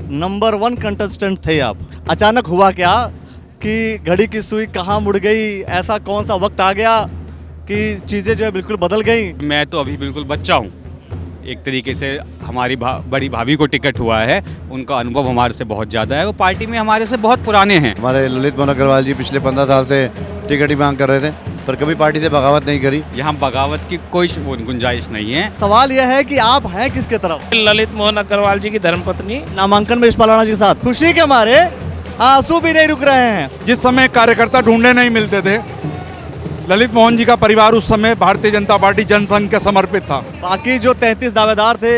Number 1 contestant थे आप। अचानक हुआ क्या कि घड़ी की सुई कहाँ मुड़ गई? ऐसा कौन सा वक्त आ गया कि चीज़ें जो है बिल्कुल बदल गई? मैं तो अभी बिल्कुल बच्चा हूँ। एक तरीके से हमारी बड़ी भाभी को टिकट हुआ है, उनका अनुभव हमारे से बहुत ज़्यादा है, वो पार्टी में हमारे से बहुत पुराने हैं। हमारे ललित मोहन अग्रवाल जी पिछले 15 साल से टिकट की मांग कर रहे थे, पर कभी पार्टी से बगावत नहीं करी। यहाँ बगावत की कोई गुंजाइश नहीं है। सवाल यह है कि आप हैं किसके तरफ? ललित मोहन अग्रवाल जी की धर्मपत्नी। नामांकन में यशपाल राणा जी के साथ खुशी के मारे आंसू भी नहीं रुक रहे हैं। जिस समय कार्यकर्ता ढूंढने नहीं मिलते थे, ललित मोहन जी का परिवार उस समय भारतीय जनता पार्टी जनसंघ के समर्पित था। बाकी जो 33 दावेदार थे,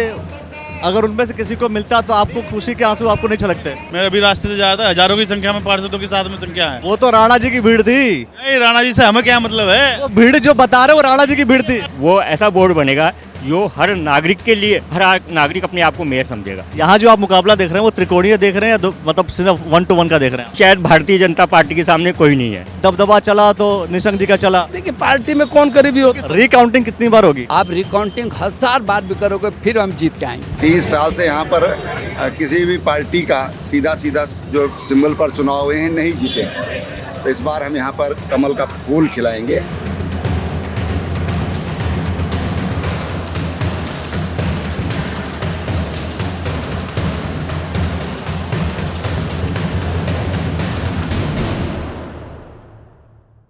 अगर उनमें से किसी को मिलता तो आपको खुशी के आंसू आपको नहीं छलकते? मैं अभी रास्ते से जा रहा था, हजारों की संख्या में पार्षदों के साथ में संख्या है। वो तो राणा जी की भीड़ थी। नहीं, राणा जी से हमें क्या मतलब है? वो भीड़ जो बता रहे वो राणा जी की भीड़ थी। वो ऐसा बोर्ड बनेगा जो हर नागरिक के लिए, हर नागरिक अपने आप को मेयर समझेगा। यहाँ जो आप मुकाबला देख रहे हैं वो त्रिकोणीय देख रहे हैं या मतलब सिर्फ 1 to 1 का देख रहे हैं? शायद भारतीय जनता पार्टी के सामने कोई नहीं है। दबदबा चला तो निशंक जी का चला। देखिए पार्टी में कौन करीबी होगा। रिकाउंटिंग कितनी बार होगी? आप रिकाउंटिंग 1000 बार भी करोगे फिर हम जीत के आएंगे। 30 साल से यहाँ पर किसी भी पार्टी का सीधा जो सिंबल पर चुनाव हुए हैं नहीं जीते, तो इस बार हम यहाँ पर कमल का फूल खिलाएंगे।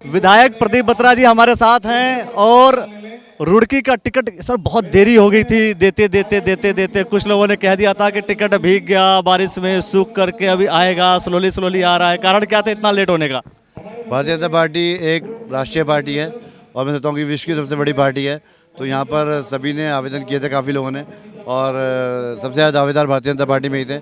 विधायक प्रदीप बत्रा जी हमारे साथ हैं और रुड़की का टिकट सर बहुत देरी हो गई थी देते कुछ लोगों ने कह दिया था कि टिकट भीग गया बारिश में, सूख करके अभी आएगा, स्लोली आ रहा है। कारण क्या था इतना लेट होने का? भारतीय जनता पार्टी एक राष्ट्रीय पार्टी है और मैं सोचता हूँ कि विश्व की सबसे बड़ी पार्टी है। तो यहाँ पर सभी ने आवेदन किए थे, काफ़ी लोगों ने, और सबसे ज़्यादा दावेदार भारतीय जनता पार्टी में ही थे।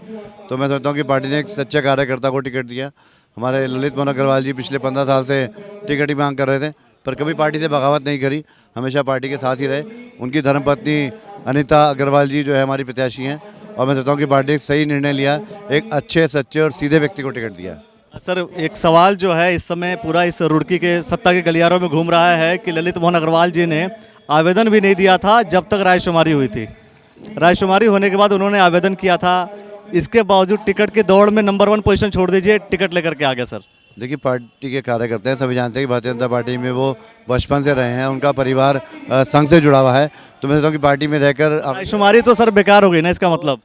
तो मैं सोचता हूँ कि पार्टी ने एक सच्चे कार्यकर्ता को टिकट दिया। हमारे ललित मोहन अग्रवाल जी पिछले 15 साल से टिकट की मांग कर रहे थे, पर कभी पार्टी से बगावत नहीं करी, हमेशा पार्टी के साथ ही रहे। उनकी धर्मपत्नी अनीता अग्रवाल जी जो है हमारी प्रत्याशी हैं, और मैं सोचता हूँ कि पार्टी ने सही निर्णय लिया, एक अच्छे सच्चे और सीधे व्यक्ति को टिकट दिया। सर एक सवाल जो है इस समय पूरा इस रुड़की के सत्ता के गलियारों में घूम रहा है कि ललित मोहन अग्रवाल जी ने आवेदन भी नहीं दिया था जब तक रायशुमारी हुई थी। रायशुमारी होने के बाद उन्होंने आवेदन किया था, इसके बावजूद टिकट की दौड़ में नंबर 1 पोजीशन छोड़ दीजिए, टिकट लेकर के आ गए। सर देखिए, पार्टी के कार्यकर्ता हैं, सभी जानते हैं कि भारतीय जनता पार्टी में वो बचपन से रहे हैं, उनका परिवार संघ से जुड़ा हुआ है। तो मैं सोचता हूँ कि पार्टी में रहकर रायशुमारी तो सर बेकार हो गई ना, इसका मतलब?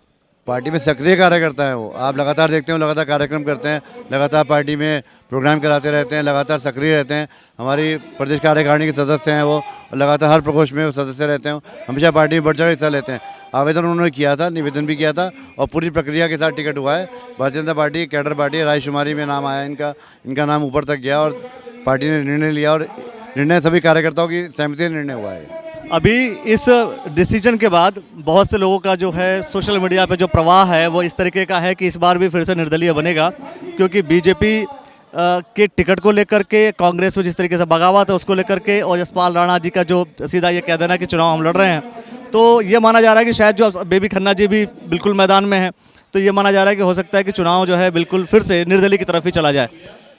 पार्टी में सक्रिय कार्यकर्ता हैं वो, आप लगातार देखते हो, लगातार कार्यक्रम करते हैं, लगातार पार्टी में प्रोग्राम कराते रहते हैं, लगातार सक्रिय रहते हैं। हमारी प्रदेश कार्यकारिणी के सदस्य हैं वो, और लगातार हर प्रकोष्ठ में वो सदस्य रहते हैं, हमेशा पार्टी में बढ़ चढ़ हिस्सा लेते हैं। आवेदन उन्होंने किया था, निवेदन भी किया था, और पूरी प्रक्रिया के साथ टिकट हुआ है। Bharatiya Janata party cadre party है, रायशुमारी में नाम आया इनका नाम ऊपर तक गया और पार्टी ने निर्णय लिया, और निर्णय सभी कार्यकर्ताओं की सहमति से निर्णय हुआ है। अभी इस डिसीजन के बाद बहुत से लोगों का जो है सोशल मीडिया पे जो प्रवाह है वो इस तरीके का है कि इस बार भी फिर से निर्दलीय बनेगा, क्योंकि बीजेपी के टिकट को लेकर के, कांग्रेस में जिस तरीके से बगावत है उसको लेकर के, और यशपाल राणा जी का जो सीधा ये कह देना कि चुनाव हम लड़ रहे हैं, तो ये माना जा रहा है कि शायद जो बेबी खन्ना जी भी बिल्कुल मैदान में है, तो ये माना जा रहा है कि हो सकता है कि चुनाव जो है बिल्कुल फिर से निर्दलीय की तरफ ही चला जाए।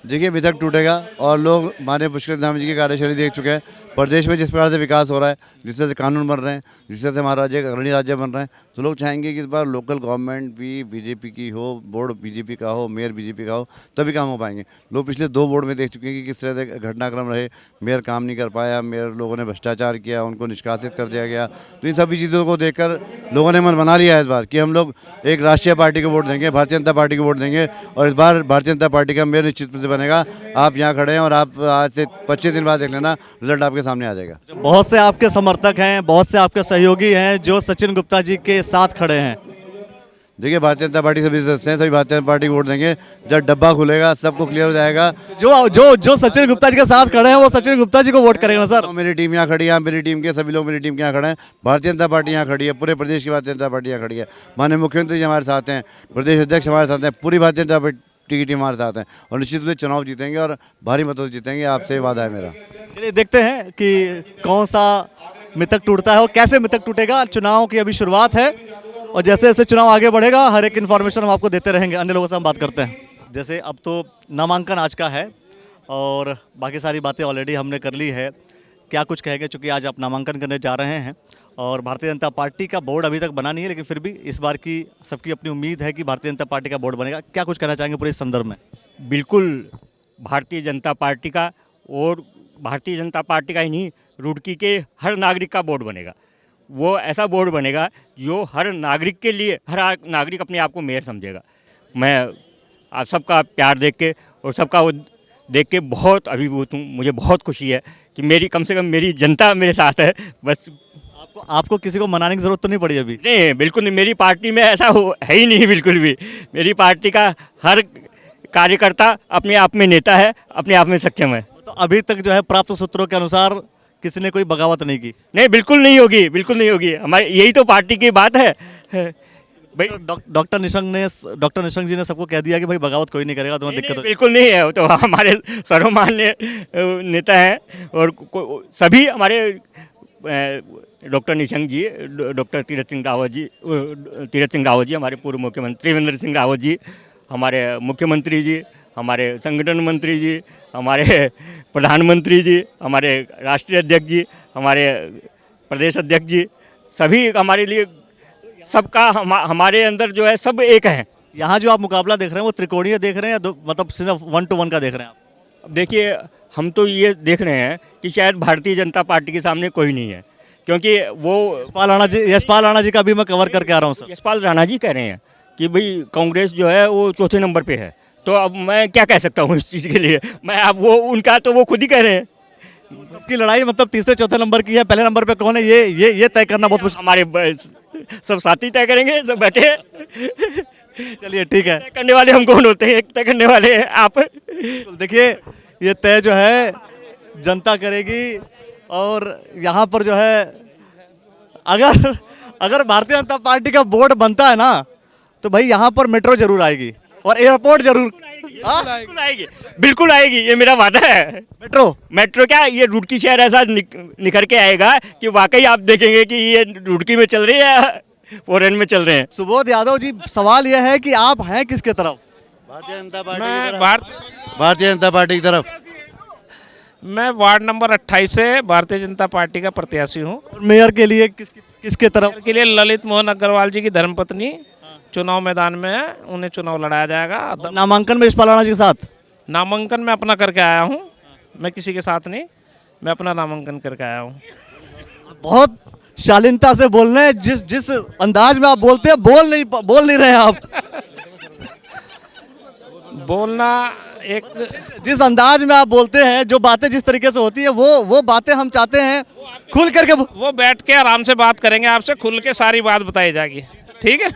देखिए, विधक टूटेगा, और लोग माननीय पुष्कर धाम जी की कार्यशैली देख चुके हैं। प्रदेश में जिस प्रकार से विकास हो रहा है, जिस तरह से कानून बन रहे हैं, जिस तरह से हमारा राज्य अग्रणी राज्य बन रहे हैं, तो लोग चाहेंगे कि इस बार लोकल गवर्नमेंट भी बीजेपी की हो, बोर्ड बीजेपी का हो, मेयर बीजेपी का हो, तभी काम हो पाएंगे। लोग पिछले 2 बोर्ड में देख चुके हैं कि किस तरह से घटनाक्रम रहे, मेयर काम नहीं कर पाया, मेयर लोगों ने भ्रष्टाचार किया, उनको निष्कासित कर दिया गया। तो इन सभी चीज़ों को देखकर लोगों ने मन बना लिया है इस बार कि हम लोग एक राष्ट्रीय पार्टी को वोट देंगे, भारतीय जनता पार्टी को वोट देंगे, और इस बार भारतीय जनता पार्टी का मेयर निश्चित रूप से बनेगा। आप यहाँ खड़े हैं और आप आज से 25 दिन बाद देख लेना, रिजल्ट आपके सामने आ जाएगा। बहुत से आपके समर्थक हैं, बहुत से आपके सहयोगी हैं जो सचिन गुप्ता जी के साथ खड़े हैं। देखिए, भारतीय जनता पार्टी सभी सदस्य हैं, सभी भारतीय जनता पार्टी को वोट देंगे। जब डब्बा खुलेगा सबको क्लियर हो जाएगा। जो सचिन गुप्ता जी के साथ खड़े हैं वो सचिन गुप्ता जी को वोट करेंगे सर। मेरी टीम यहाँ खड़ी है, मेरी टीम के सभी लोग मेरी टीम के यहाँ खड़े हैं। भारतीय जनता पार्टी यहाँ खड़ी है, पूरे प्रदेश की भारतीय जनता पार्टी यहाँ खड़ी है। माननीय मुख्यमंत्री जी हमारे साथ हैं, प्रदेश अध्यक्ष हमारे साथ हैं, पूरी भारतीय जनता पार्टी की टीम हमारे साथ है, और निश्चित रूप से चुनाव जीतेंगे और भारी मतों से जीतेंगे, आपसे वादा है मेरा। चलिए देखते हैं कि कौन सा मिथक टूटता है और कैसे मिथक टूटेगा। चुनाव की अभी शुरुआत है, और जैसे जैसे चुनाव आगे बढ़ेगा हर एक इन्फॉर्मेशन हम आपको देते रहेंगे। अन्य लोगों से हम बात करते हैं। जैसे अब तो नामांकन आज का है और बाकी सारी बातें ऑलरेडी हमने कर ली है। क्या कुछ कहेंगे, चूँकि आज आप नामांकन करने जा रहे हैं और भारतीय जनता पार्टी का बोर्ड अभी तक बना नहीं है, लेकिन फिर भी इस बार की सबकी अपनी उम्मीद है कि भारतीय जनता पार्टी का बोर्ड बनेगा। क्या कुछ कहना चाहेंगे पूरे इस संदर्भ में? बिल्कुल भारतीय जनता पार्टी का, और भारतीय जनता पार्टी का ही नहीं, रुड़की के हर नागरिक का बोर्ड बनेगा। वो ऐसा बोर्ड बनेगा जो हर नागरिक के लिए, हर नागरिक अपने आप को मेयर समझेगा। मैं आप सबका प्यार देख के और सबका वो देख के बहुत अभिभूत हूँ। मुझे बहुत खुशी है कि मेरी, कम से कम मेरी जनता मेरे साथ है। बस आपको किसी को मनाने की जरूरत तो नहीं पड़ी अभी? नहीं, बिल्कुल नहीं। मेरी पार्टी में ऐसा है ही नहीं, बिल्कुल भी। मेरी पार्टी का हर कार्यकर्ता अपने आप में नेता है, अपने आप में सक्षम है। तो अभी तक जो है प्राप्त सूत्रों के अनुसार किसी ने कोई बगावत नहीं की? नहीं, बिल्कुल नहीं होगी, बिल्कुल नहीं होगी। हमारी यही तो पार्टी की बात है भाई। डॉक्टर निशंक जी ने सबको कह दिया कि भाई बगावत कोई नहीं करेगा, तुम्हें दिक्कत बिल्कुल नहीं है। वो तो हमारे सर्वमान्य नेता हैं, और सभी हमारे डॉक्टर निशंक जी, डॉक्टर तीरथ सिंह रावत जी, हमारे पूर्व मुख्यमंत्री त्रिवेंद्र सिंह रावत जी, हमारे मुख्यमंत्री जी, हमारे संगठन मंत्री जी, हमारे प्रधानमंत्री जी, हमारे राष्ट्रीय अध्यक्ष जी, हमारे प्रदेश अध्यक्ष जी, सभी हमारे लिए, सबका हमारे अंदर जो है सब एक है। यहाँ जो आप मुकाबला देख रहे हैं वो त्रिकोणीय देख रहे हैं या मतलब सिर्फ 1 to 1 का देख रहे हैं आप? देखिए, हम तो ये देख रहे हैं कि शायद भारतीय जनता पार्टी के सामने कोई नहीं है, क्योंकि वो यशपाल राणा जी का भी मैं कवर करके आ रहा हूँ सर। यशपाल राणा जी कह रहे हैं कि भाई कांग्रेस जो है वो चौथे नंबर पे है। तो अब मैं क्या कह सकता हूँ इस चीज़ के लिए? मैं अब वो उनका तो वो खुद ही कह रहे हैं। सबकी लड़ाई मतलब तीसरे चौथे नंबर की है, पहले नंबर पे कौन है ये तय करना बहुत मुश्किल। हमारे सब साथी तय करेंगे, सब बैठे। चलिए ठीक है। तय करने वाले हम कौन होते हैं? तय करने वाले हैं आप। देखिए, ये तय जो है जनता करेगी, और यहाँ पर जो है अगर भारतीय जनता पार्टी का बोर्ड बनता है ना, तो भाई यहाँ पर मेट्रो जरूर आएगी और एयरपोर्ट जरूर। बिल्कुल आएगी, बिल्कुल आएगी, ये मेरा वादा है। मेट्रो क्या, ये रुड़की शहर ऐसा निखर के आएगा कि वाकई आप देखेंगे कि ये रुड़की में चल रही है, फॉरेन में चल रहे हैं। सुबोध यादव जी, सवाल यह है कि आप हैं किसके तरफ? भारतीय जनता पार्टी की तरफ। भारतीय जनता पार्टी की तरफ। मैं वार्ड नंबर 28 से भारतीय जनता पार्टी का प्रत्याशी हूँ। मेयर के लिए किसके तरफ? के लिए ललित मोहन अग्रवाल जी की धर्मपत्नी चुनाव मैदान में है, उन्हें चुनाव लड़ाया जाएगा। नामांकन में यशपाल राणा जी के साथ? नामांकन में अपना करके आया हूँ, मैं किसी के साथ नहीं, मैं अपना नामांकन करके आया हूँ। बहुत शालीनता से बोल रहे हैं, जिस अंदाज में आप बोलते हैं, बोल नहीं रहे हैं आप। बोलना एक, जिस अंदाज में आप बोलते हैं, जो बातें जिस तरीके से होती है, वो बातें हम चाहते हैं खुल करके। वो बैठ के आराम से बात करेंगे आपसे, खुल के सारी बात बताई जाएगी, ठीक है?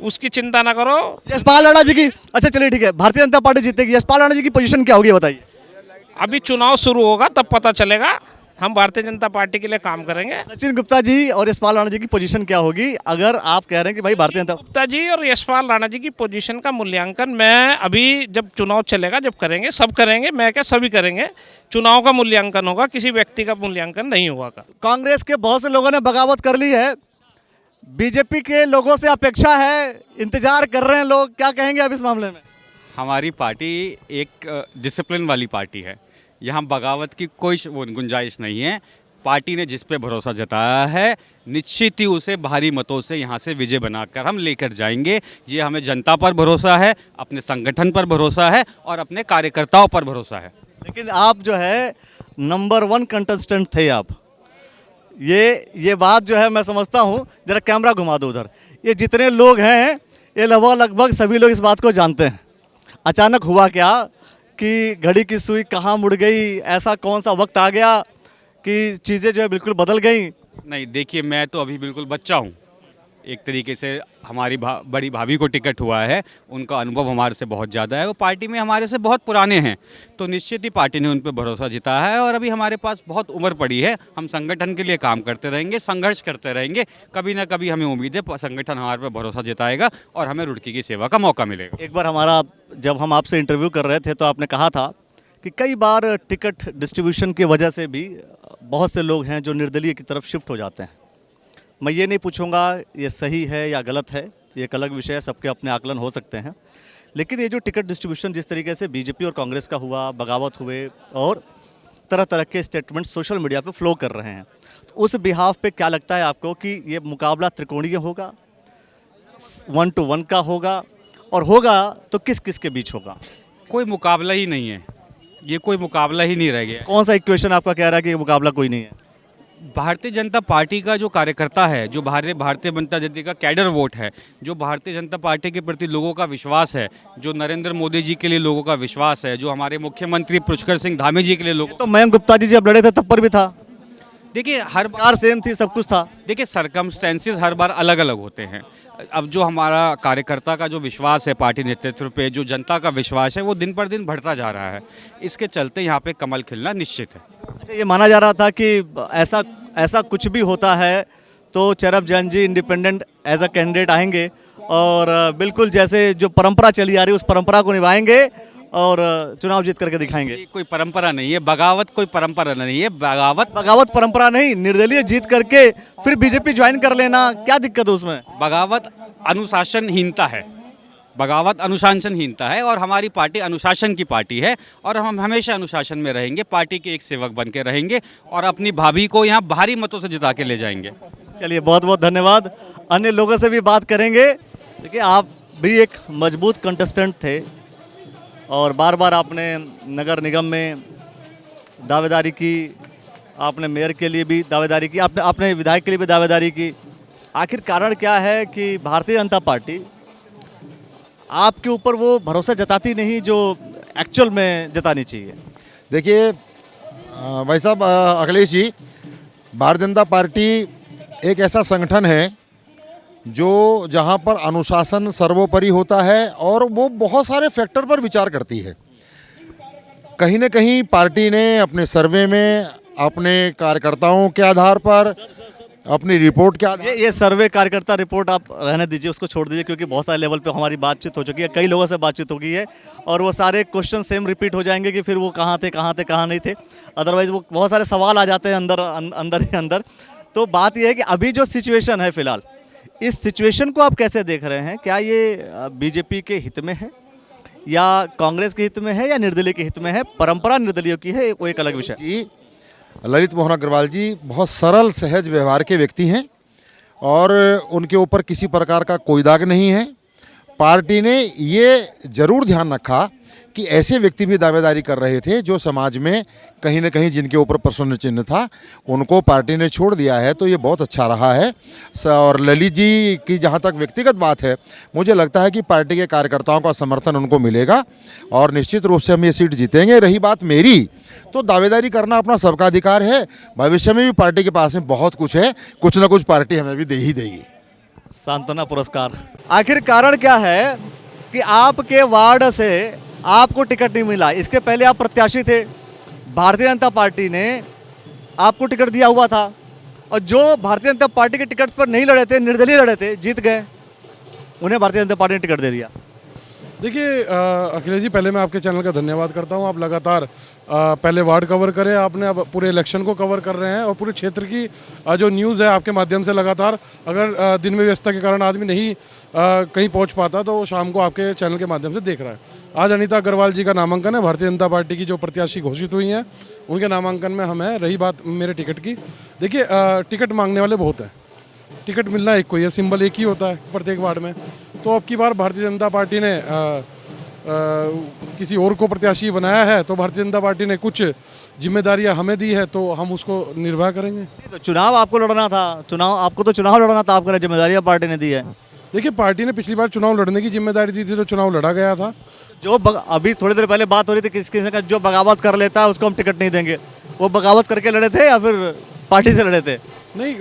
उसकी चिंता ना करो। यशपाल राणा जी की, अच्छा चलिए ठीक है, भारतीय जनता पार्टी जीतेगी, यशपाल राणा जी की पोजीशन क्या होगी बताइए? अभी चुनाव शुरू होगा तब पता चलेगा। हम भारतीय जनता पार्टी के लिए काम करेंगे। सचिन गुप्ता जी और यशपाल राणा जी की पोजीशन क्या होगी, अगर आप कह रहे हैं कि भाई भारतीय जनता? गुप्ता जी और यशपाल राणा जी की पोजीशन का मूल्यांकन मैं अभी, जब चुनाव चलेगा, जब करेंगे, सब करेंगे, मैं क्या सभी करेंगे। चुनाव का मूल्यांकन होगा, किसी व्यक्ति का मूल्यांकन नहीं होगा। कांग्रेस के बहुत से लोगों ने बगावत कर ली है, बीजेपी के लोगों से अपेक्षा है, इंतजार कर रहे हैं लोग, क्या कहेंगे आप इस मामले में? हमारी पार्टी एक डिसिप्लिन वाली पार्टी है, यहाँ बगावत की कोई गुंजाइश नहीं है। पार्टी ने जिस पे भरोसा जताया है, निश्चित ही उसे भारी मतों से यहाँ से विजय बनाकर हम लेकर जाएंगे। ये हमें जनता पर भरोसा है, अपने संगठन पर भरोसा है और अपने कार्यकर्ताओं पर भरोसा है। लेकिन आप जो है नंबर 1 कंटेस्टेंट थे आप, ये बात जो है मैं समझता हूँ। जरा कैमरा घुमा दो उधर। ये जितने लोग हैं, ये लगभग सभी लोग इस बात को जानते हैं। अचानक हुआ क्या कि घड़ी की सुई कहाँ मुड़ गई, ऐसा कौन सा वक्त आ गया कि चीज़ें जो है बिल्कुल बदल गई? नहीं, देखिए, मैं तो अभी बिल्कुल बच्चा हूँ। एक तरीके से हमारी बड़ी भाभी को टिकट हुआ है, उनका अनुभव हमारे से बहुत ज़्यादा है, वो पार्टी में हमारे से बहुत पुराने हैं, तो निश्चित ही पार्टी ने उन पर भरोसा जताया है। और अभी हमारे पास बहुत उम्र पड़ी है, हम संगठन के लिए काम करते रहेंगे, संघर्ष करते रहेंगे। कभी ना कभी हमें उम्मीद है संगठन हमारे पर भरोसा जताएगा और हमें रुड़की की सेवा का मौका मिलेगा। एक बार जब हम आपसे इंटरव्यू कर रहे थे तो आपने कहा था कि कई बार टिकट डिस्ट्रीब्यूशन की वजह से भी बहुत से लोग हैं जो निर्दलीय की तरफ शिफ्ट हो जाते हैं। मैं ये नहीं पूछूंगा ये सही है या गलत है, ये एक अलग विषय है, सबके अपने आकलन हो सकते हैं। लेकिन ये जो टिकट डिस्ट्रीब्यूशन जिस तरीके से बीजेपी और कांग्रेस का हुआ, बगावत हुए और तरह तरह के स्टेटमेंट सोशल मीडिया पे फ्लो कर रहे हैं, तो उस बिहाफ पे क्या लगता है आपको कि ये मुकाबला त्रिकोणीय होगा, 1 to 1 का होगा, और होगा तो किस किस के बीच होगा? कोई मुकाबला ही नहीं है, ये कोई मुकाबला ही नहीं रह गया। कौन सा इक्वेशन आपका कह रहा है कि ये मुकाबला कोई नहीं है? भारतीय जनता पार्टी का जो कार्यकर्ता है, जो भारतीय जनता पार्टी का कैडर वोट है, जो भारतीय जनता पार्टी के प्रति लोगों का विश्वास है, जो नरेंद्र मोदी जी के लिए लोगों का विश्वास है, जो हमारे मुख्यमंत्री पुष्कर सिंह धामी जी के लिए लोगों, तो मयंक गुप्ता जी जब लड़े थे तब पर भी था, देखिए हर कार सेम थी, सब कुछ था। देखिए सरकमस्टेंसेस हर बार अलग अलग होते हैं। अब जो हमारा कार्यकर्ता का जो विश्वास है पार्टी नेतृत्व पे, जो जनता का विश्वास है, वो दिन पर दिन बढ़ता जा रहा है। इसके चलते यहाँ पे कमल खिलना निश्चित है। अच्छा, ये माना जा रहा था कि ऐसा कुछ भी होता है तो चरब Jain ji independent as a candidate आएंगे और बिल्कुल जैसे जो परंपरा चली आ रही है उस परंपरा को निभाएंगे और चुनाव जीत करके दिखाएंगे। ये कोई परंपरा नहीं है, बगावत कोई परंपरा नहीं है। बगावत परंपरा नहीं, निर्दलीय जीत करके फिर बीजेपी ज्वाइन कर लेना, क्या दिक्कत है उसमें? बगावत अनुशासनहीनता है, बगावत अनुशासनहीनता है, और हमारी पार्टी अनुशासन की पार्टी है और हम हमेशा अनुशासन में रहेंगे, पार्टी के एक सेवक बन के रहेंगे और अपनी भाभी को यहाँ भारी मतों से जिता के ले जाएंगे। चलिए, बहुत बहुत धन्यवाद। अन्य लोगों से भी बात करेंगे। देखिए, आप भी एक मजबूत कंटेस्टेंट थे और बार बार आपने नगर निगम में दावेदारी की, आपने मेयर के लिए भी दावेदारी की, आपने विधायक के लिए भी दावेदारी की। आखिर कारण क्या है कि भारतीय जनता पार्टी आपके ऊपर वो भरोसा जताती नहीं जो एक्चुअल में जतानी चाहिए? देखिए भाई साहब, अखिलेश जी, भारतीय जनता पार्टी एक ऐसा संगठन है जो जहां पर अनुशासन सर्वोपरि होता है और वो बहुत सारे फैक्टर पर विचार करती है। कहीं न कहीं पार्टी ने अपने सर्वे में अपने कार्यकर्ताओं के आधार पर, अपनी रिपोर्ट के आधार, ये सर्वे कार्यकर्ता रिपोर्ट आप रहने दीजिए, उसको छोड़ दीजिए, क्योंकि बहुत सारे लेवल पे हमारी बातचीत हो चुकी है, कई लोगों से बातचीत हो गई है और वो सारे क्वेश्चन सेम रिपीट हो जाएंगे कि फिर वो कहाँ थे कहाँ नहीं थे। अदरवाइज़ वो बहुत सारे सवाल आ जाते हैं अंदर। तो बात ये है कि अभी जो सिचुएशन है फिलहाल, इस सिचुएशन को आप कैसे देख रहे हैं? क्या ये बीजेपी के हित में है या कांग्रेस के हित में है या निर्दलीय के हित में है? परंपरा निर्दलीय की है, वो एक अलग विषय। जी, ललित मोहन अग्रवाल जी बहुत सरल सहज व्यवहार के व्यक्ति हैं और उनके ऊपर किसी प्रकार का कोई दाग नहीं है। पार्टी ने ये जरूर ध्यान रखा कि ऐसे व्यक्ति भी दावेदारी कर रहे थे जो समाज में कहीं न कहीं जिनके ऊपर प्रश्न चिन्ह था, उनको पार्टी ने छोड़ दिया है, तो ये बहुत अच्छा रहा है। और ललित जी की जहाँ तक व्यक्तिगत बात है, मुझे लगता है कि पार्टी के कार्यकर्ताओं का समर्थन उनको मिलेगा और निश्चित रूप से हम ये सीट जीतेंगे। रही बात मेरी, तो दावेदारी करना अपना सबका अधिकार है। भविष्य में भी पार्टी के पास में बहुत कुछ है, कुछ ना कुछ पार्टी हमें भी दे ही देगी। सांत्वना पुरस्कार। आखिर कारण क्या है कि आपके वार्ड से आपको टिकट नहीं मिला? इसके पहले आप प्रत्याशी थे, भारतीय जनता पार्टी ने आपको टिकट दिया हुआ था और जो भारतीय जनता पार्टी के टिकट पर नहीं लड़े थे, निर्दलीय लड़े थे, जीत गए, उन्हें भारतीय जनता पार्टी ने टिकट दे दिया। देखिए अखिलेश जी, पहले मैं आपके चैनल का धन्यवाद करता हूं। आप लगातार पहले वार्ड कवर करें आपने, अब पूरे इलेक्शन को कवर कर रहे हैं और पूरे क्षेत्र की जो न्यूज़ है आपके माध्यम से लगातार, अगर दिन में व्यस्तता के कारण आदमी नहीं कहीं पहुंच पाता तो वो शाम को आपके चैनल के माध्यम से देख रहा है। आज अनीता अग्रवाल जी का नामांकन है, भारतीय जनता पार्टी की जो प्रत्याशी घोषित हुई हैं उनके नामांकन में हम हैं। रही बात मेरे टिकट की, देखिए टिकट मांगने वाले बहुत हैं, टिकट मिलना एक कोई है, सिंबल एक ही होता है प्रत्येक वार्ड में। तो अब की बार भारतीय जनता पार्टी ने किसी और को प्रत्याशी बनाया है, तो भारतीय जनता पार्टी ने कुछ जिम्मेदारियां हमें दी है, तो हम उसको निर्वाह करेंगे। तो चुनाव आपको लड़ना था, आपको तो चुनाव लड़ना था, आपको जिम्मेदारियां पार्टी ने दी है। देखिए, पार्टी ने पिछली बार चुनाव लड़ने की जिम्मेदारी दी थी तो चुनाव लड़ा गया था। जो अभी थोड़ी देर पहले बात हो रही थी किसी का जो बगावत कर लेता है उसको हम टिकट नहीं देंगे, वो बगावत करके लड़े थे या फिर पार्टी से लड़े थे? नहीं,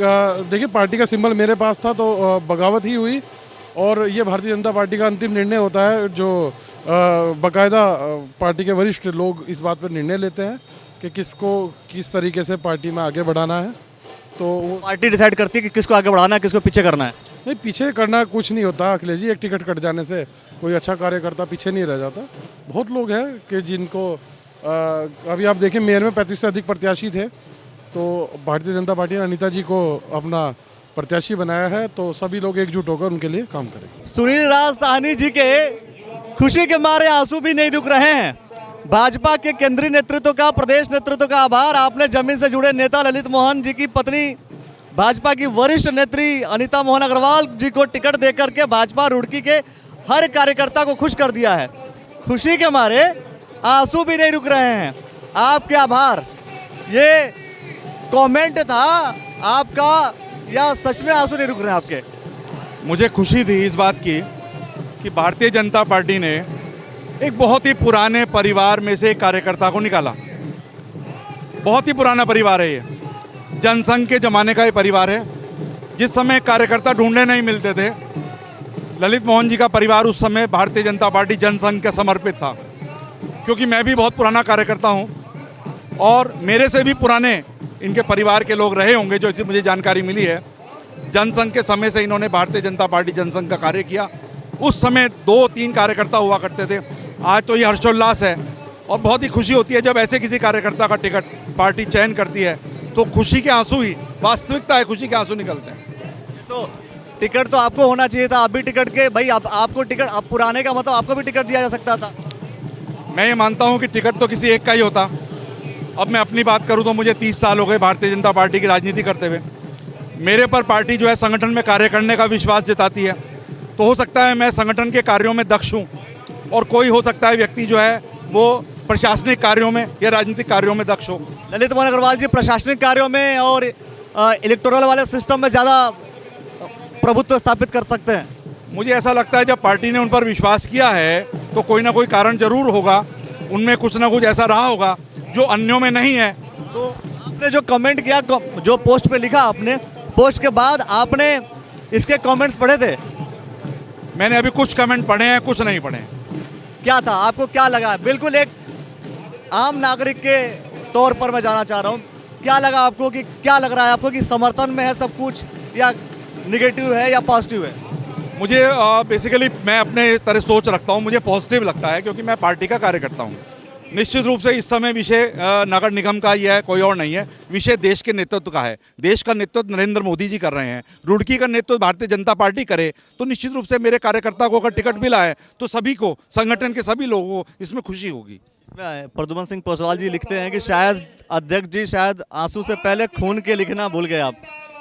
देखिए पार्टी का सिंबल मेरे पास था तो बगावत ही हुई और ये भारतीय जनता पार्टी का अंतिम निर्णय होता है, जो बाकायदा पार्टी के वरिष्ठ लोग इस बात पर निर्णय लेते हैं कि किसको किस तरीके से पार्टी में आगे बढ़ाना है। तो पार्टी डिसाइड करती है कि किसको आगे बढ़ाना है, किसको पीछे करना है। नहीं, पीछे करना कुछ नहीं होता अखिलेश जी, एक टिकट कट जाने से कोई अच्छा कार्यकर्ता पीछे नहीं रह जाता। बहुत लोग हैं कि जिनको अभी आप देखें मेयर में 35 से अधिक प्रत्याशी थे, तो भारतीय जनता पार्टी ने अनीता जी को अपना प्रत्याशी बनाया है, तो सभी लोग एकजुट होकर उनके लिए काम करेंगे। सुनील राज साहनी जी के खुशी के मारे आंसू भी नहीं रुक रहे हैं। भाजपा के केंद्रीय नेतृत्व का, प्रदेश नेतृत्व का आभार। आपने जमीन से जुड़े नेता ललित मोहन जी की पत्नी, भाजपा की वरिष्ठ नेत्री अनीता मोहन अग्रवाल जी को टिकट देकर के भाजपा रुड़की के हर कार्यकर्ता को खुश कर दिया है। खुशी के मारे आंसू भी नहीं रुक रहे हैं। आपके आभार, ये कमेंट था आपका या सच में आंसू नहीं रुक रहे हैं आपके? मुझे खुशी थी इस बात की कि भारतीय जनता पार्टी ने एक बहुत ही पुराने परिवार में से एक कार्यकर्ता को निकाला। बहुत ही पुराना परिवार है ये, जनसंघ के ज़माने का ये परिवार है। जिस समय कार्यकर्ता ढूंढने नहीं मिलते थे, ललित मोहन जी का परिवार उस समय भारतीय जनता पार्टी जनसंघ के समर्पित था। क्योंकि मैं भी बहुत पुराना कार्यकर्ता हूँ और मेरे से भी पुराने इनके परिवार के लोग रहे होंगे, जो मुझे जानकारी मिली है। जनसंघ के समय से इन्होंने भारतीय जनता पार्टी जनसंघ का कार्य किया। उस समय 2-3 कार्यकर्ता हुआ करते थे। आज तो ये हर्षोल्लास है और बहुत ही खुशी होती है जब ऐसे किसी कार्यकर्ता का टिकट पार्टी चयन करती है, तो खुशी के आंसू ही वास्तविकता है, खुशी के आंसू निकलते हैं। तो टिकट तो आपको होना चाहिए था, आप भी टिकट के भाई, आपको टिकट, आप पुराने का मतलब आपको भी टिकट दिया जा सकता था। मैं ये मानता हूँ कि टिकट तो किसी एक का ही होता। अब मैं अपनी बात करूँ तो मुझे 30 साल हो गए भारतीय जनता पार्टी की राजनीति करते हुए। मेरे पर पार्टी जो है संगठन में कार्य करने का विश्वास जताती है, तो हो सकता है मैं संगठन के कार्यों में दक्ष हूँ और कोई हो सकता है व्यक्ति जो है वो प्रशासनिक कार्यों में या राजनीतिक कार्यों में दक्ष हो। ललित मोहन अग्रवाल जी प्रशासनिक कार्यों में और इलेक्टोरल वाले सिस्टम में ज़्यादा प्रभुत्व स्थापित कर सकते हैं। मुझे ऐसा लगता है जब पार्टी ने उन पर विश्वास किया है तो कोई ना कोई कारण जरूर होगा, उनमें कुछ ना कुछ ऐसा रहा होगा जो अन्यों में नहीं है। तो आपने जो कमेंट किया, जो पोस्ट पे लिखा आपने, पोस्ट के बाद आपने इसके कमेंट्स पढ़े थे? मैंने अभी कुछ कमेंट पढ़े हैं, कुछ नहीं पढ़े। क्या था, आपको क्या लगा? बिल्कुल एक आम नागरिक के तौर पर मैं जानना चाह रहा हूँ, क्या लगा आपको, कि क्या लग रहा है आपको कि समर्थन में है सब कुछ या निगेटिव है या पॉजिटिव है? मुझे बेसिकली मैं अपने तरह सोच रखता हूँ, मुझे पॉजिटिव लगता है क्योंकि मैं पार्टी का कार्यकर्ता हूँ। निश्चित रूप से इस समय विषय नगर निगम का ही है, कोई और नहीं है। विषय देश के नेतृत्व का है। देश का नेतृत्व नरेंद्र मोदी जी कर रहे हैं, रुड़की का नेतृत्व भारतीय जनता पार्टी करे, तो निश्चित रूप से मेरे कार्यकर्ता को अगर टिकट मिला है तो सभी को, संगठन के सभी लोगों को इसमें खुशी होगी। प्रद्युमन सिंह पोसवाल जी लिखते हैं कि शायद अध्यक्ष जी शायद आंसू से पहले खून के लिखना भूल गए आप।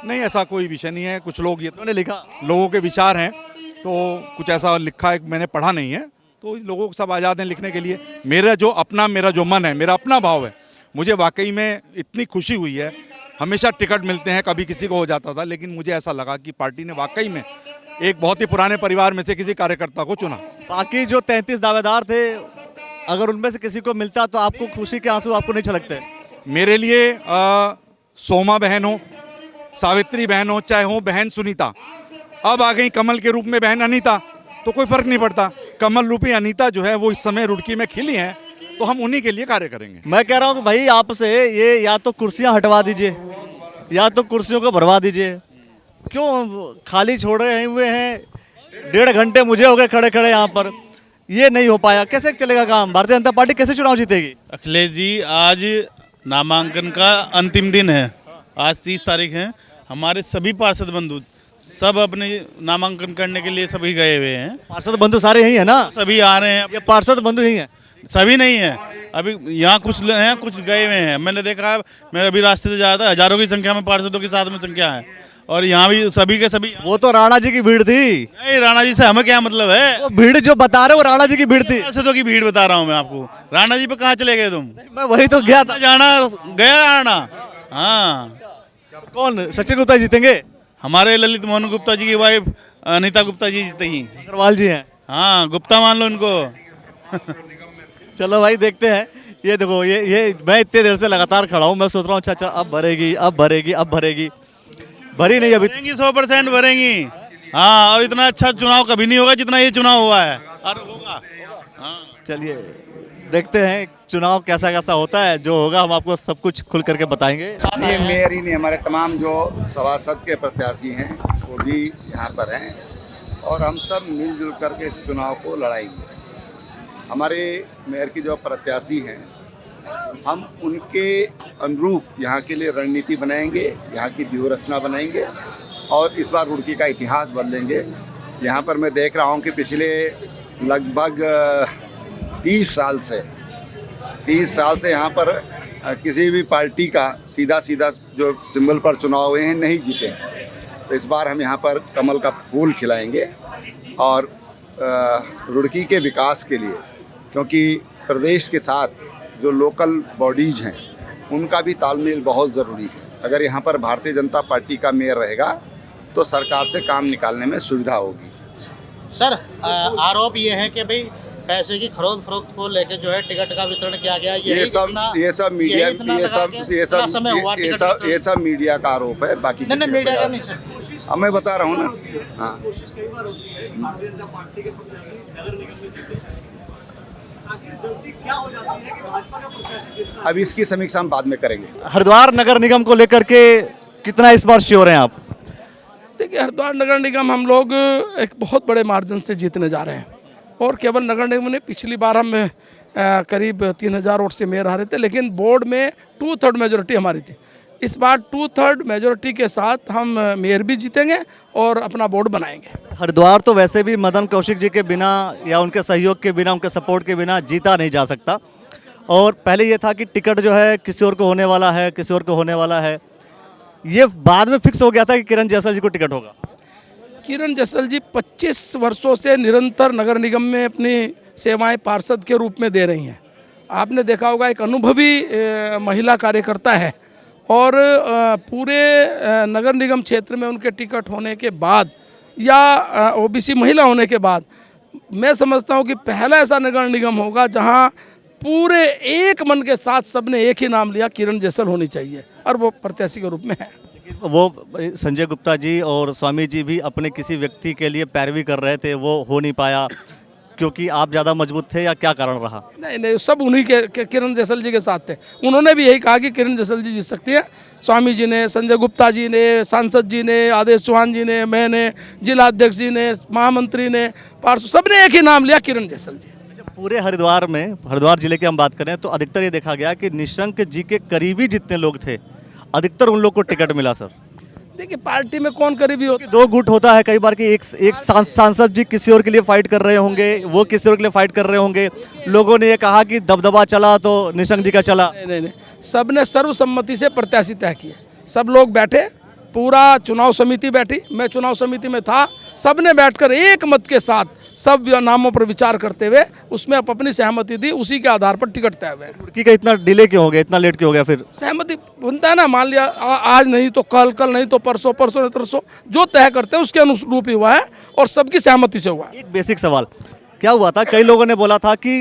नहीं, ऐसा कोई विषय नहीं है। कुछ लोग ये उन्होंने लिखा, लोगों के विचार हैं, तो कुछ ऐसा लिखा है, मैंने पढ़ा नहीं है। तो लोगों को सब आज़ाद हैं लिखने के लिए। मेरा जो मन है, मेरा अपना भाव है। मुझे वाकई में इतनी खुशी हुई है। हमेशा टिकट मिलते हैं, कभी किसी को हो जाता था, लेकिन मुझे ऐसा लगा कि पार्टी ने वाकई में एक बहुत ही पुराने परिवार में से किसी कार्यकर्ता को चुना। बाकी जो 33 दावेदार थे, अगर उनमें से किसी को मिलता तो आपको खुशी के आंसू आपको नहीं छलकते? मेरे लिए सोमा बहन हो, सावित्री बहन हो, चाहे हो बहन सुनीता, अब आ गई कमल के रूप में बहन अनीता, तो कोई फर्क नहीं पड़ता। कमल रूपी अनीता जो है वो इस समय रुड़की में खिली हैं, तो हम उन्हीं के लिए कार्य करेंगे। मैं कह रहा हूँ कि भाई आपसे ये या तो कुर्सियाँ हटवा दीजिए या तो कुर्सियों को भरवा दीजिए। क्यों खाली छोड़ रहे हुए हैं? 1.5 घंटे मुझे हो गए खड़े खड़े यहाँ पर, ये नहीं हो पाया। कैसे चलेगा काम? भारतीय जनता पार्टी कैसे चुनाव जीतेगी? अखिलेश जी, आज नामांकन का अंतिम दिन है। आज 30 तारीख है। हमारे सभी पार्षद बंधु सब अपने नामांकन करने के लिए सभी गए हुए हैं। पार्षद बंधु सारे यही है ना? सभी आ रहे हैं। ये पार्षद बंधु यही है? सभी नहीं है, अभी यहाँ कुछ हैं, कुछ गए हुए हैं। मैंने देखा, मैं अभी रास्ते से जा रहा था, हजारों की संख्या में पार्षदों के साथ में संख्या है और यहाँ भी सभी के सभी। वो तो राणा जी की भीड़ थी। नहीं, राणा जी से हमें क्या मतलब है? वो भीड़ जो बता रहे हो वो राणा जी की भीड़ थी। पार्षदों की भीड़ बता रहा हूँ मैं आपको। राणा जी पे कहाँ चले गए तुम? मैं वही तो गया था। जाना गया राणा। हाँ, कौन? सचिन गुप्ता जीतेंगे? हमारे ललित मोहन गुप्ता जी की वाइफ अनीता गुप्ता जी जीतेंगी। अग्रवाल जी हैं। हाँ, गुप्ता मान लो उनको। चलो भाई देखते हैं। ये देखो, ये मैं इतने देर से लगातार खड़ा हूँ, मैं सोच रहा हूँ अच्छा अब भरेगी, अब भरेगी, अब भरेगी। भरी नहीं अभी। 100% भरेंगी। हाँ, और इतना अच्छा चुनाव कभी नहीं होगा जितना ये चुनाव हुआ है और होगा। हाँ, चलिए देखते हैं चुनाव कैसा कैसा होता है। जो होगा हम आपको सब कुछ खुल करके बताएंगे। ये मेयर ही नहीं, हमारे तमाम जो सभासद के प्रत्याशी हैं वो भी यहाँ पर हैं और हम सब मिलजुल करके इस चुनाव को लड़ाएंगे। हमारे मेयर की जो प्रत्याशी हैं, हम उनके अनुरूप यहाँ के लिए रणनीति बनाएंगे, यहाँ की व्यूह रचना बनाएंगे और इस बार रुड़की का इतिहास बदलेंगे। यहाँ पर मैं देख रहा हूँ कि पिछले लगभग 30 साल से 30 साल से यहाँ पर किसी भी पार्टी का सीधा जो सिंबल पर चुनाव हुए हैं नहीं जीते हैं। तो इस बार हम यहाँ पर कमल का फूल खिलाएंगे और रुड़की के विकास के लिए, क्योंकि प्रदेश के साथ जो लोकल बॉडीज़ हैं उनका भी तालमेल बहुत ज़रूरी है। अगर यहाँ पर भारतीय जनता पार्टी का मेयर रहेगा तो सरकार से काम निकालने में सुविधा होगी। सर आरोप ये है कि भाई पैसे की खरीद फरोख्त को लेकर जो है टिकट का वितरण किया गया, ये सब मीडिया का आरोप है, बाकी नहीं मीडिया का नहीं सर। अब मैं बता रहा हूँ ना। हाँ, अब इसकी समीक्षा हम बाद में करेंगे। हरिद्वार नगर निगम को लेकर के कितना इस बार श्योर हैं आप? देखिए, हरिद्वार नगर निगम हम लोग एक बहुत बड़े मार्जिन से जीतने जा रहे हैं और केवल नगर निगम ने, पिछली बार हम करीब 3000 वोट से मेयर हारे थे, लेकिन बोर्ड में 2/3 मेजोरिटी हमारी थी। इस बार 2/3 मेजोरिटी के साथ हम मेयर भी जीतेंगे और अपना बोर्ड बनाएंगे। हरिद्वार तो वैसे भी मदन कौशिक जी के बिना या उनके सहयोग के बिना, उनके सपोर्ट के बिना जीता नहीं जा सकता। और पहले ये था कि टिकट जो है किसी और को होने वाला है, किसी और को होने वाला है। ये बाद में फिक्स हो गया था कि किरण जैसल जी को टिकट होगा। किरण जैसल जी 25 वर्षों से निरंतर नगर निगम में अपनी सेवाएं पार्षद के रूप में दे रही हैं। आपने देखा होगा, एक अनुभवी महिला कार्यकर्ता है और पूरे नगर निगम क्षेत्र में उनके टिकट होने के बाद या ओबीसी महिला होने के बाद मैं समझता हूं कि पहला ऐसा नगर निगम होगा जहां पूरे एक मन के साथ सबने एक ही नाम लिया, किरण जैसल होनी चाहिए, और वो प्रत्याशी के रूप में है। वो संजय गुप्ता जी और स्वामी जी भी अपने किसी व्यक्ति के लिए पैरवी कर रहे थे, वो हो नहीं पाया क्योंकि आप ज़्यादा मजबूत थे, या क्या कारण रहा? नहीं, सब उन्हीं के किरण जैसल जी के साथ थे। उन्होंने भी यही कहा कि किरण जैसल जी जीत सकती है। स्वामी जी ने, संजय गुप्ता जी ने, सांसद जी ने, आदेश चौहान जी ने, मैंने, जिला अध्यक्ष जी ने, महामंत्री ने, पार्षद, सबने एक ही नाम लिया, किरण जैसल जी। पूरे हरिद्वार में, हरिद्वार जिले की हम बात करें तो अधिकतर ये देखा गया कि निशंक जी के करीबी जितने लोग थे, अधिकतर उन लोग को टिकट मिला। सर देखिए, पार्टी में कौन करीबी होता है? 2 गुट होता है कई बार कि एक सांसद जी किसी और के लिए फाइट कर रहे होंगे, वो किसी और के लिए फाइट कर रहे होंगे। लोगों ने ये कहा कि दबदबा चला तो निशंक जी का चला। नहीं, सबने सर्वसम्मति से प्रत्याशी तय किए। सब लोग बैठे, पूरा चुनाव समिति बैठी, मैं चुनाव समिति में था, सबने बैठकर एक मत के साथ सब नामों पर विचार करते हुए उसमें अपनी सहमति दी, उसी के आधार पर टिकट तय हुए। रुड़की का इतना डिले क्यों हो गया, इतना लेट क्यों हो गया? फिर सहमति बनता है ना, मान लिया आज नहीं तो कल, कल नहीं तो परसों, परसों नहीं तरसों, जो तय करते हैं उसके अनुरूप ही हुआ है और सबकी सहमति से हुआ है। एक बेसिक सवाल क्या हुआ था, कई लोगों ने बोला था कि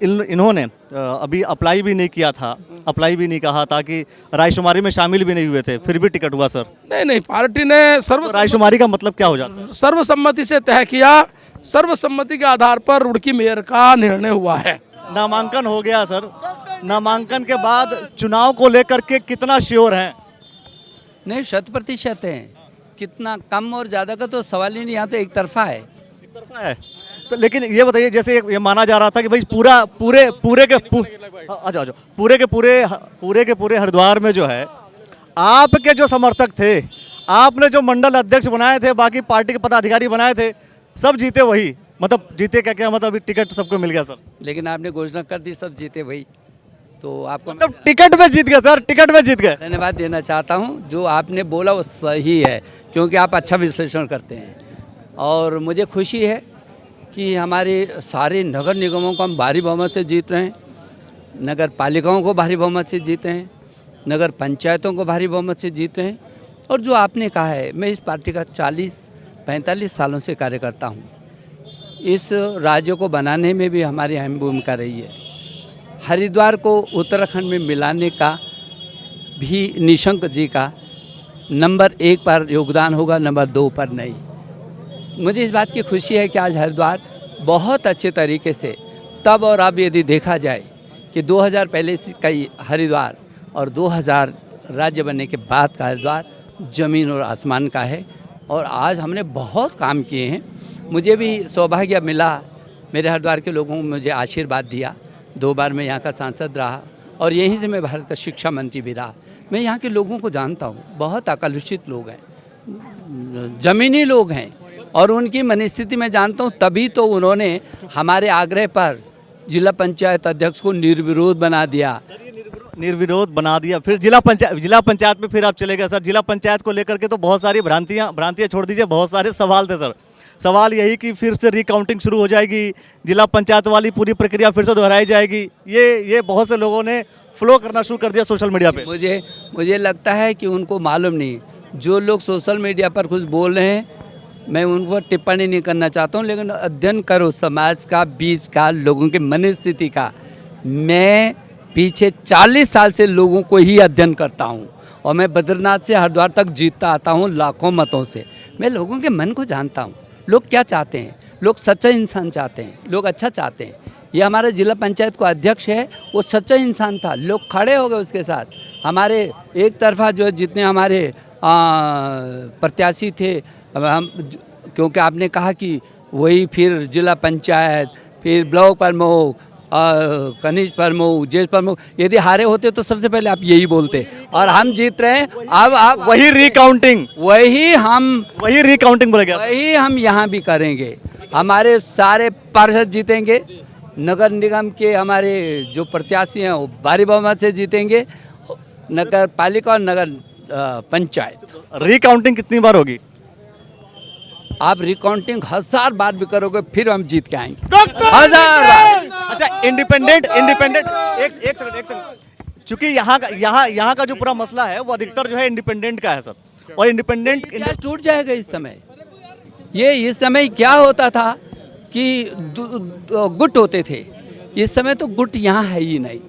इन्होंने अभी अप्लाई भी नहीं किया था, अप्लाई भी नहीं कहा था, कि रायशुमारी में शामिल भी नहीं हुए थे, फिर भी टिकट हुआ। सर नहीं, पार्टी ने रायशुमारी का मतलब क्या हो जाता है? सर्वसम्मति से तय किया, सर्वसम्मति के आधार पर रुड़की मेयर का निर्णय हुआ है। नामांकन हो गया सर, नामांकन के बाद चुनाव को लेकर के कितना श्योर हैं? नहीं, 100% है। कितना कम और ज़्यादा का तो सवाल ही नहीं, यहाँ तो एक तरफा है। तो लेकिन ये बताइए, जैसे ये माना जा रहा था कि भाई पूरे के पूरे हरिद्वार में जो है आपके जो समर्थक थे, आपने जो मंडल अध्यक्ष बनाए थे, बाकी पार्टी के पदाधिकारी बनाए थे, सब जीते वही। मतलब जीते क्या मतलब टिकट सबको मिल गया सर। लेकिन आपने घोषणा कर दी सब जीते वही, तो आपको मतलब टिकट में जीत गए सर, टिकट में जीत गए। धन्यवाद देना चाहता हूँ, जो आपने बोला वो सही है, क्योंकि आप अच्छा विश्लेषण करते हैं और मुझे खुशी है कि हमारे सारे नगर निगमों को हम भारी बहुमत से जीत रहे हैं, नगर पालिकाओं को भारी बहुमत से जीत रहे हैं, नगर पंचायतों को भारी बहुमत से जीत रहे हैं। और जो आपने कहा है, मैं इस पार्टी का 40-45 सालों से कार्यकर्ता हूँ। इस राज्य को बनाने में भी हमारी अहम भूमिका रही है। हरिद्वार को उत्तराखंड में मिलाने का भी निशंक जी का नंबर 1 पर योगदान होगा, नंबर 2 पर नहीं। मुझे इस बात की खुशी है कि आज हरिद्वार बहुत अच्छे तरीके से, तब और अब यदि देखा जाए कि 2000 पहले का हरिद्वार और 2000 राज्य बनने के बाद का हरिद्वार ज़मीन और आसमान का है। और आज हमने बहुत काम किए हैं। मुझे भी सौभाग्य मिला, मेरे हरिद्वार के लोगों ने मुझे आशीर्वाद दिया। 2 बार मैं यहाँ का सांसद रहा और यहीं से मैं भारत का शिक्षा मंत्री भी रहा। मैं यहाँ के लोगों को जानता हूँ, बहुत आकलुषित लोग हैं, ज़मीनी लोग हैं और उनकी मनस्थिति मैं जानता हूँ। तभी तो उन्होंने हमारे आग्रह पर जिला पंचायत अध्यक्ष को निर्विरोध बना दिया। निर्विरोध बना दिया, फिर जिला पंचायत में फिर आप चले गए सर। जिला पंचायत को लेकर के तो बहुत सारी भ्रांतियां छोड़ दीजिए, बहुत सारे सवाल थे सर। सवाल यही कि फिर से रिकाउंटिंग शुरू हो जाएगी, जिला पंचायत वाली पूरी प्रक्रिया फिर से दोहराई जाएगी, ये बहुत से लोगों ने फ्लो करना शुरू कर दिया सोशल मीडिया पे। मुझे लगता है कि उनको मालूम नहीं, जो लोग सोशल मीडिया पर कुछ बोल रहे हैं मैं उन पर टिप्पणी नहीं करना चाहता हूँ, लेकिन अध्ययन करो समाज का, बीच का, लोगों की मन स्थिति का। मैं पीछे 40 साल से लोगों को ही अध्ययन करता हूँ और मैं बद्रीनाथ से हरिद्वार तक जीतता आता हूँ लाखों मतों से। मैं लोगों के मन को जानता हूँ, लोग क्या चाहते हैं। लोग सच्चा इंसान चाहते हैं, लोग अच्छा चाहते हैं। ये हमारे जिला पंचायत का अध्यक्ष है, वो सच्चा इंसान था, लोग खड़े हो गए उसके साथ। हमारे एक तरफा जो जितने हमारे प्रत्याशी थे, हम क्योंकि आपने कहा कि वही फिर जिला पंचायत, फिर ब्लॉक प्रमुख, कनिष्ठ प्रमुख, ज्येष्ठ प्रमुख, यदि हारे होते तो सबसे पहले आप यही बोलते, और हम जीत रहे हैं। अब आप वही रिकाउंटिंग बोला गया, वही हम यहाँ भी करेंगे। हमारे सारे पार्षद जीतेंगे, नगर निगम के हमारे जो प्रत्याशी हैं वो भारी बहुमत से जीतेंगे, नगर पालिका और नगर पंचायत। रिकाउंटिंग कितनी बार होगी? आप रिकाउंटिंग 1000 बार भी करोगे फिर हम जीत के आएंगे, 1000 बार। अच्छा, इंडिपेंडेंट एक सेकंड, चूंकि यहाँ का जो पूरा मसला है वो अधिकतर जो है इंडिपेंडेंट का है सर, और इंडिपेंडेंट टूट जाएगा इस समय। इस समय क्या होता था कि गुट होते थे, इस समय तो गुट यहाँ है ही नहीं,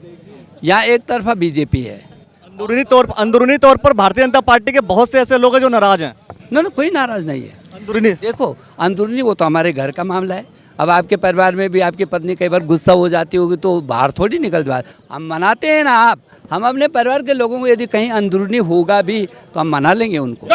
यहाँ एक तरफा बीजेपी है। अंदरूनी तौर पर भारतीय जनता पार्टी के बहुत से ऐसे लोग हैं जो नाराज हैं। ना कोई नाराज नहीं है। अंदरूनी देखो, अंदरूनी वो तो हमारे घर का मामला है। अब आपके परिवार में भी आपकी पत्नी कई बार गुस्सा हो जाती होगी तो बाहर थोड़ी निकल जाती। हम मनाते हैं ना, हम अपने परिवार के लोगों को यदि कहीं अंदरूनी होगा भी तो हम मना लेंगे उनको।